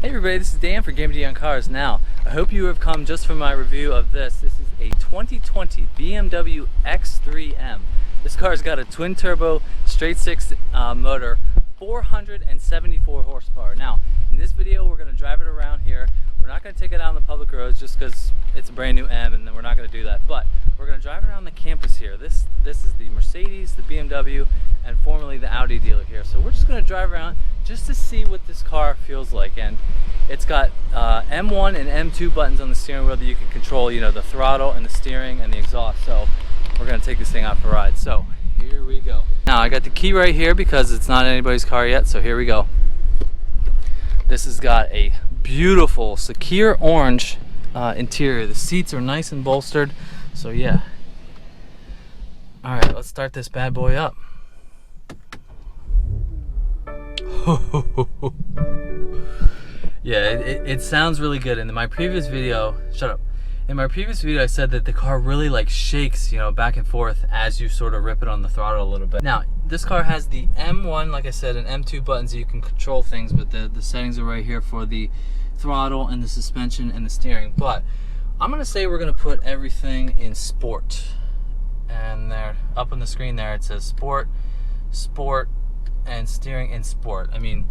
Hey everybody, this is Dan for GemmyD on Cars. Now, I hope you have come just for my review of this. This is a 2020 BMW X3M. This car's got a twin turbo straight six motor, 474 horsepower. Now, in this video we're going to drive it around here. We're not going to take it out on the public roads just because it's a brand new M and we're not going to do that. But we're going to drive it around the campus here. This is the Mercedes, the BMW, and formerly the Audi dealer here. So we're just going to drive around just to see what this car feels like. And it's got M1 and M2 buttons on the steering wheel that you can control, you know, the throttle and the steering and the exhaust. So we're going to take this thing out for a ride. So here we go. Now I got the key right here because it's not anybody's car yet. So here we go. This has got a beautiful secure orange interior. The seats are nice and bolstered. So yeah. All right, let's start this bad boy up. Yeah, it sounds really good. And in my previous video, in my previous video I said that the car really like shakes, you know, back and forth as you sort of rip it on the throttle a little bit. Now, this car has the M1, like I said, and M2 buttons so you can control things, but the settings are right here for the throttle and the suspension and the steering. But I'm gonna say we're gonna put everything in sport. And there, up on the screen there, it says sport, sport, and steering in sport. I mean,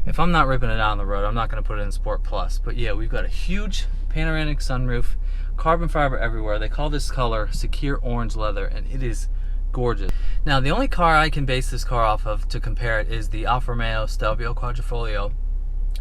if I'm not ripping it out on the road, I'm not going to put it in Sport Plus. But yeah, we've got a huge panoramic sunroof, carbon fiber everywhere. They call this color secure orange leather, and it is gorgeous. Now, the only car I can base this car off of to compare it is the Alfa Romeo Stelvio Quadrifoglio.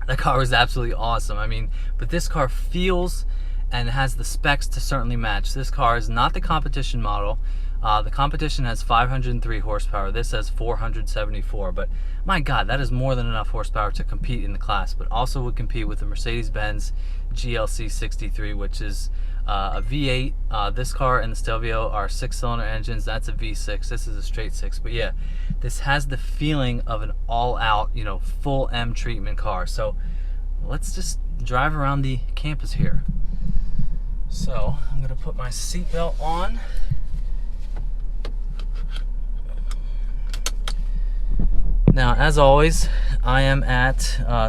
That car is absolutely awesome. I mean, but this car feels and has the specs to certainly match. This car is not the competition model. The competition has 503 horsepower. This has 474, but my God, that is more than enough horsepower to compete in the class, but also would compete with the Mercedes-Benz GLC 63, which is a V8. This car and the Stelvio are 6-cylinder engines. That's a V6. This is a straight 6. But yeah, this has the feeling of an all-out, you know, full M treatment car. So let's just drive around the campus here. So I'm gonna put my seatbelt on. Now, as always, I am at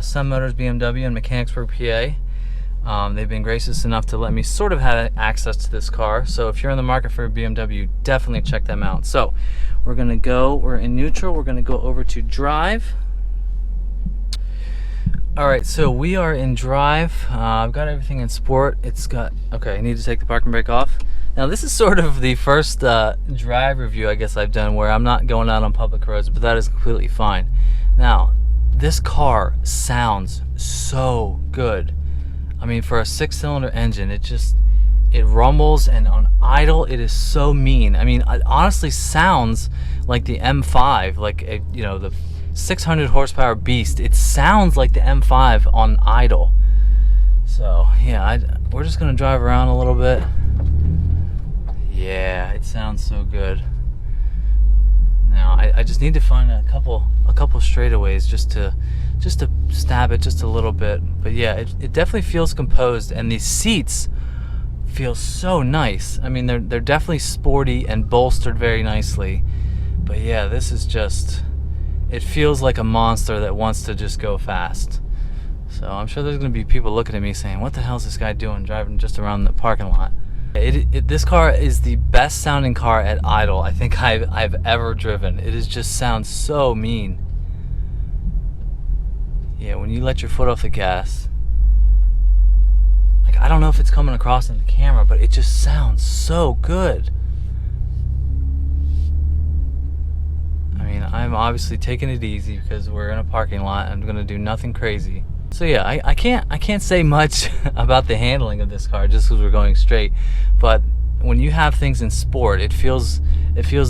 Sun Motors BMW in Mechanicsburg, PA. They've been gracious enough to let me sort of have access to this car. So if you're in the market for a BMW, definitely check them out. So we're in neutral. We're gonna go over to drive. All right, so we are in drive. I've got everything in sport. Okay, I need to take the parking brake off. Now, this is sort of the first drive review I guess I've done where I'm not going out on public roads, but that is completely fine. Now, this car sounds so good. I mean, for a 6-cylinder engine, it rumbles, and on idle, it is so mean. I mean, it honestly sounds like the M5, like you know, the 600 horsepower beast. It sounds like the M5 on idle. So yeah, we're just gonna drive around a little bit. Yeah, it sounds so good. Now I just need to find a couple straightaways just to stab it just a little bit. But yeah, it definitely feels composed, and these seats feel so nice. I mean, they're definitely sporty and bolstered very nicely. But yeah, this is just, it feels like a monster that wants to just go fast. So I'm sure there's going to be people looking at me saying, what the hell is this guy doing driving just around the parking lot? This car is the best sounding car at idle I think I've ever driven. It just sounds so mean. Yeah, when you let your foot off the gas, like, I don't know if it's coming across in the camera, but it just sounds so good. I mean, I'm obviously taking it easy because we're in a parking lot. I'm gonna do nothing crazy. So yeah, I can't say much about the handling of this car just because we're going straight. But when you have things in sport, it feels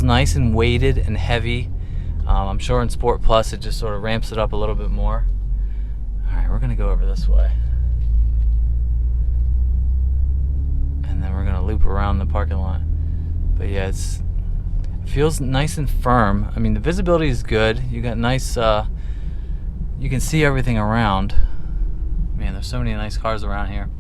nice and weighted and heavy. I'm sure in Sport Plus it just sort of ramps it up a little bit more. All right, we're gonna go over this way, and then we're gonna loop around the parking lot. But yeah, it feels nice and firm. I mean, the visibility is good. You got nice. You can see everything around. Man, there's so many nice cars around here.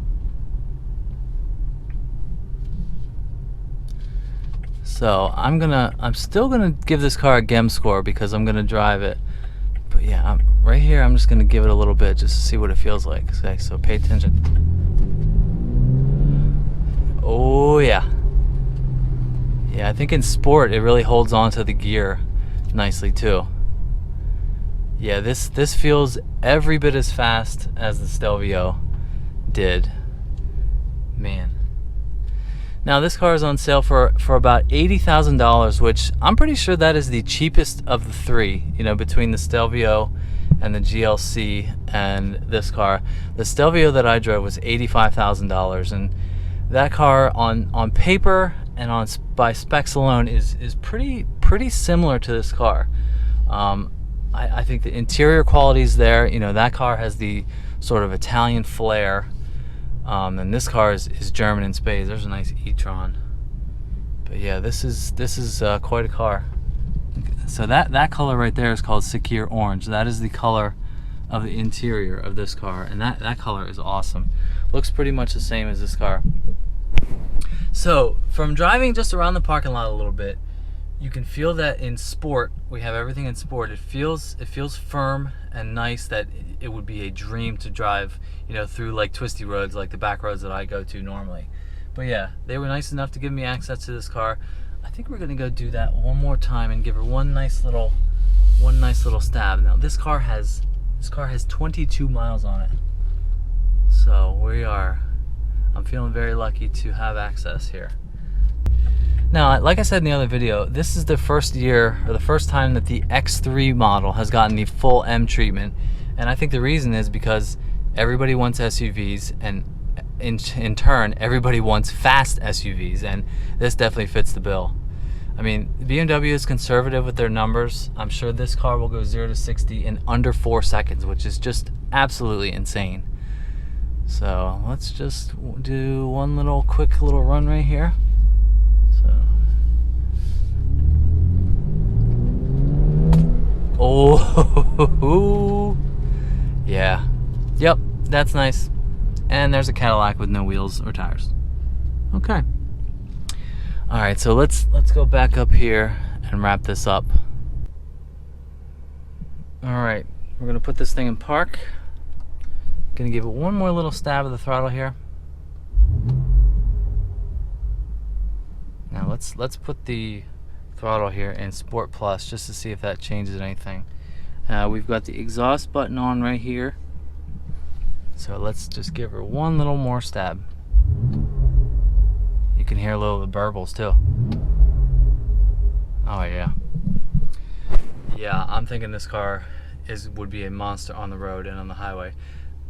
So I'm still gonna give this car a Gem score because I'm gonna drive it. But yeah, right here I'm just gonna give it a little bit just to see what it feels like. Okay, so pay attention. Oh yeah. Yeah, I think in sport it really holds on to the gear nicely too. Yeah, this feels every bit as fast as the Stelvio did. Man. Now this car is on sale for about $80,000, which I'm pretty sure that is the cheapest of the three, you know, between the Stelvio and the GLC and this car. The Stelvio that I drove was $85,000, and that car on paper and by specs alone is pretty similar to this car. I think the interior quality is there. You know, that car has the sort of Italian flair, and this car is German in spades. There's a nice e-tron. But yeah, this is quite a car. So that color right there is called Secure Orange. That is the color of the interior of this car, and that color is awesome. Looks pretty much the same as this car. So from driving just around the parking lot a little bit, you can feel that in sport, we have everything in sport. It feels firm and nice, that it would be a dream to drive, you know, through like twisty roads, like the back roads that I go to normally. But yeah, they were nice enough to give me access to this car. I think we're gonna go do that one more time and give her one nice little stab. Now this car has 22 miles on it, so I'm feeling very lucky to have access here. Now, like I said in the other video, this is the first year, or the first time, that the X3 model has gotten the full M treatment. And I think the reason is because everybody wants SUVs, and in turn, everybody wants fast SUVs, and this definitely fits the bill. I mean, BMW is conservative with their numbers. I'm sure this car will go 0 to 60 in under 4 seconds, which is just absolutely insane. So let's just do one quick little run right here. Oh, yeah. Yep, that's nice. And there's a Cadillac with no wheels or tires. Okay. All right, so let's go back up here and wrap this up. All right, we're gonna put this thing in park. Gonna give it one more little stab of the throttle here. Now let's put the throttle here in Sport Plus just to see if that changes anything. We've got the exhaust button on right here, so let's just give her one little more stab. You can hear a little of the burbles too. Oh yeah. Yeah, I'm thinking this car would be a monster on the road and on the highway.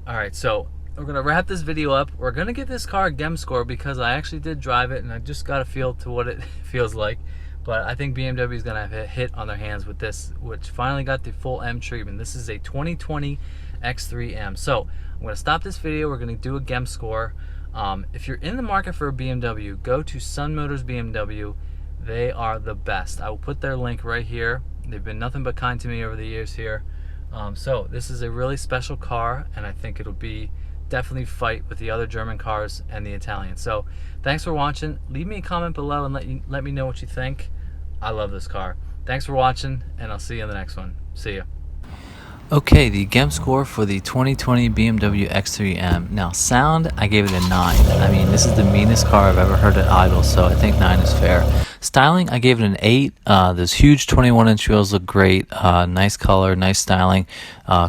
Alright, so we're gonna wrap this video up. We're gonna give this car a Gem score because I actually did drive it and I just got a feel to what it feels like. But I think BMW is gonna have a hit on their hands with this, which finally got the full M treatment. This is a 2020 X3M. So I'm gonna stop this video. We're gonna do a Gem score. If you're in the market for a BMW, go to Sun Motors BMW. They are the best. I will put their link right here. They've been nothing but kind to me over the years here. So this is a really special car, and I think it'll be definitely fight with the other German cars and the Italians. So thanks for watching. Leave me a comment below and let me know what you think. I love this car. Thanks for watching, and I'll see you in the next one. See ya. Okay, the Gem score for the 2020 BMW X3M. Now, sound, I gave it a 9. I mean, this is the meanest car I've ever heard at idle, so I think 9 is fair. Styling, I gave it an 8. Those huge 21-inch wheels look great. Nice color, nice styling.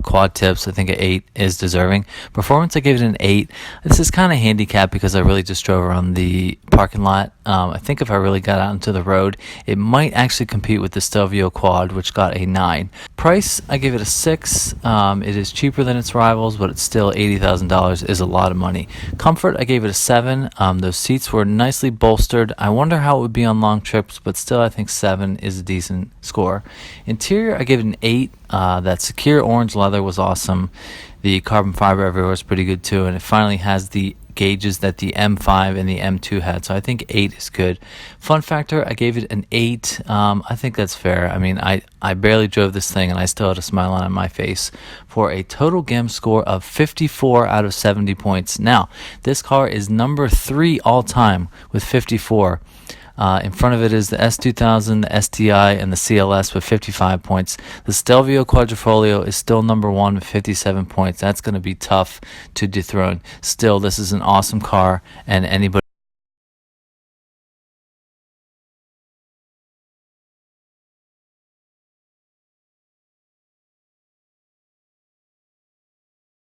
Quad tips, I think an 8 is deserving. Performance, I gave it an 8. This is kind of handicapped because I really just drove around the parking lot. I think if I really got out into the road, it might actually compete with the Stelvio Quad, which got a 9. Price, I give it a 6. It is cheaper than its rivals, but it's still $80,000 is a lot of money. Comfort, I gave it a 7. Those seats were nicely bolstered. I wonder how it would be on long trips, but still I think 7 is a decent score. Interior, I gave it an 8. That secure orange leather was awesome. The carbon fiber everywhere was pretty good too, and it finally has the gauges that the M5 and the M2 had, so I think 8 is good. Fun factor, I gave it an 8. I think that's fair. I mean, I barely drove this thing and I still had a smile on my face for a total Gem score of 54 out of 70 points. Now, this car is number 3 all time with 54. In front of it is the S2000, the STI, and the CLS with 55 points. The Stelvio Quadrifoglio is still number 1 with 57 points. That's going to be tough to dethrone. Still, this is an awesome car, and anybody